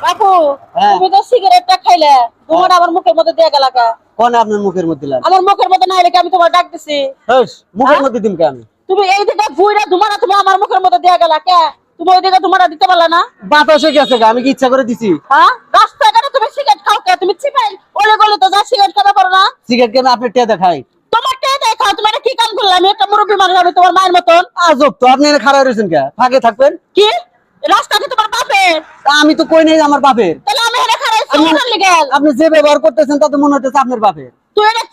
বাপু তুমি তো সিগারেটটা খাইলে তোমার আমার মুখের মধ্যে দিয়ে গেল কা? কোন আপনার মুখের মধ্যে দিলাম? আমার মুখের মধ্যে না হলে কি আমি তোমার ডাক দিছি? মুখের মধ্যে দিন কেন? তুমি এই দিকে ঘুরে তোমার তুমি আমার মুখের মধ্যে দিয়ে গেল কে? তুমি ওই দিকে তোমার দিতে পারলা না? বাতাসে গেছে, আমি কি ইচ্ছা করে দিছি? হ্যাঁ, রাস্তাঘাটে তুমি সিগারেট খাও কে? তুমি চিপাই ওলে গলে তো যা সিগারেট খাবে পারো না? সিগারেট কেন আপনি টেয়া দেখাই? তোমার কে দেখা তুমি এটা কি কাম করলে? আমি একটা মুরব্বী মানুষ, আমি তোমার মায়ের মতন। আজব তো, আপনি এখানে খাড়া রয়েছেন কে? ফাঁকে থাকবেন কি রাস্তা কি তোমার বাপের? আমি তো কই নাই আমার বাপের। তাহলে আমি এখানে খাড়া আছি ওটার লিগে। আপনি যে ব্যবহার করতেছেন তাতে মনে হচ্ছে আপনার বাপের। তুই এটা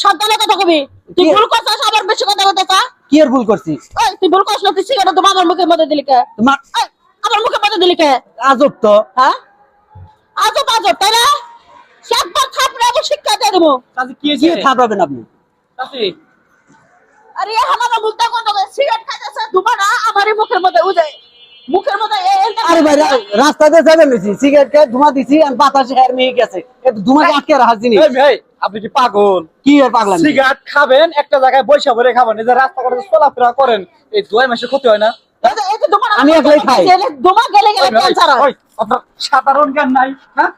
সাবধানে কথা কবি। তুই ভুল করছিস, আবার বেশি কথা বলতেছ। কি এর ভুল করছি? তুই ভুল করছিস না, তুই সিগারেট তোমার আমার মুখের মধ্যে দিলি কে? তোমার আমার মুখের মধ্যে দিলি কে? আজব তো। হ্যাঁ, আজব আজব, তাই না? সাতবার থাপড়ে আমি শিক্ষা দিয়ে দেবো। কি খাবেন আপনি? আরে আমার মুখটা কোন সিগারেট খাইতেছে দুবারা আমারই মুখের মধ্যে উদে মুখের মধ্যে। আরে ভাই রাস্তাতে যাবেন বেশি সিগারেট খেয়ে ধোঁয়া দিছি আর বাতাসে হের মেয়ে গেছে, একটু ধোঁয়াকে আটকে রাখার জিনিস। ভাই আপনি কি পাগল? কি এর পাগলামি? সিগারেট খাবেন একটা জায়গায় বৈশা ভরে খাবেন, এই যে রাস্তাঘাটে চলাফেরা করেন, এই দুই মাসে ক্ষতি হয় না? আমি একলাই খাই। দোমা গেলে গেলে ক্যান্সার হয়। আপনার সাধারণ জ্ঞান নাই? হ্যাঁ,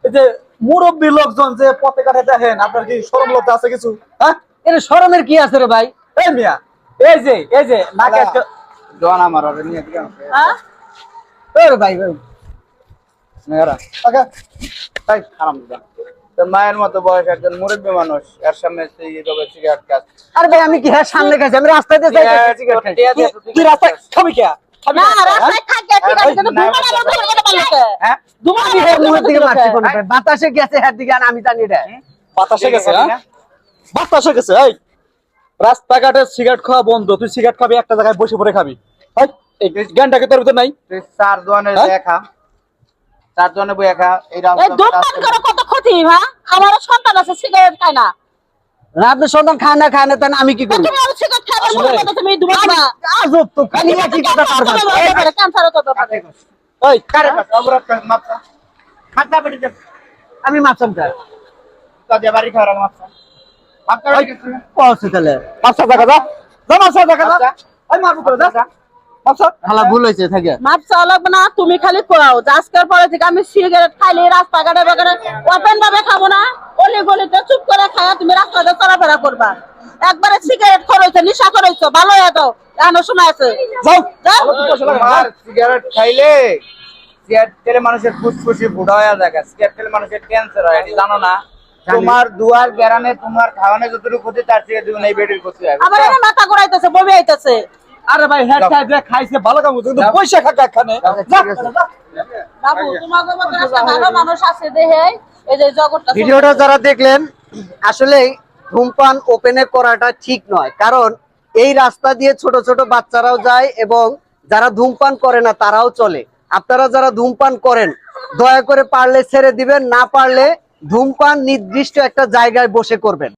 এই যে মুরব্বী লোকজন যে পথে ঘাটে দেখেন, আপনার কি শরম লজ্জা আছে কিছু? হ্যাঁ, এর শরমের কি আছে রে ভাই? এই মিয়া, এই যে নাকে জন আমার আর নিয়ে দিকে হ্যাঁ, ওরে ভাই মেয়েরা ওকে তাই আরাম দাও। তো মায়ের মতো বয়স একজন মুরব্বী মানুষ, এর সামনে এইভাবে সিগারেট খাস? আরে ভাই আমি কি হ্যাঁ সামনে গেছি, আমি রাস্তাতে যাই সিগারেট খাই। কি রাস্তায় খাবি কে? না রাস্তায় থাকে ঠিক আছে, কিন্তু দোমা আমার মুখের মধ্যে পালাতে। হ্যাঁ, দোমা আমি হের মুখের দিকে মারছি কোন ভাই? বাতাসে গেছে হের দিকে আর আমি জানি এটা। বাতাসে গেছে। হ্যাঁ, বাতাসে গেছে। এই রাস্তাঘাটে সিগারেট খাওয়া বন্ধ, তুই সিগারেট খাবি একটা জায়গায় বসে পড়ে খাবি? এই জ্ঞানটাকে তোর ভিতর নাই? তুই চার দোয়ানে দেখা, চার দোয়ানে বই একা এই এই ধূমপান করে কত ক্ষতি। হ্যাঁ, আমারও সন্তান আছে সিগারেট খায় না। না আপনি সন্তান খায় না তাই আমি কি করব? তুমি আর সিগারেট খাবে মুখের মধ্যে, তুমি দোমা না। আজব তো, খালি একই কথা কারবার। ক্যান্সার হতে পারে। এই কারে কাছে অবরোধ করে মাপটা মাপটা বেটে দে, আমি মাপসাম কা তো দে বাড়ি খাওয়ার মাপটা মাপটা বেটে গেছে পৌঁছে তাহলে মাপসা দেখা যা, যা মাপসা দেখা যা। এই মারবো করে যা মাপসা। খালা ভুল হয়েছে থাকে। মাপ চাওয়া লাগবে না, তুমি খালি খাও। আজকের পরে থেকে আমি সিগারেট খাইলে রাস্তাঘাটে বাগানে ওপেন ভাবে খাবো না, অলি গলিতে চুপ করে খায়া তুমি রাস্তাতে চলাফেরা করবা। একবারে সিগারেট খরচ নিশা খরচ ভালো হয়ে যাও, এখনো শোনা আছে। যাও যাও। তোমার সিগারেট খাইলে সিগারেট খেলে মানুষের ফুসফুসি বুড়া হয়ে যায়, সিগারেট খেলে মানুষের ক্যান্সার হয়, এটা জানো না? তোমার দুয়ার গ্যারানে তোমার খাওয়ানো যতটুকু ক্ষতি তার থেকে দুগুণ এই বেডির ক্ষতি হয়। আমার এনে মাথা ঘুরাইতেছে, বমি আইতেছে। আরে ভাই হেড টাইপ রে খাইছে ভালো কাম করছে, কিন্তু পয়সা খাকা এখানে। বাবু তোমাকে মতো একটা ভালো মানুষ আছে দেহে এই যে জগৎটা। ভিডিওটা যারা দেখলেন, আসলে ধূমপান ওপেনে করাটা ঠিক নয়, কারণ এই রাস্তা দিয়ে ছোট ছোট বাচ্চারাও যায় এবং যারা ধূমপান করে না তারাও চলে। আপনারা যারা ধূমপান করেন দয়া করে পারলে ছেড়ে দিবেন, না পারলে ধূমপান নির্দিষ্ট একটা জায়গায় বসে করবেন।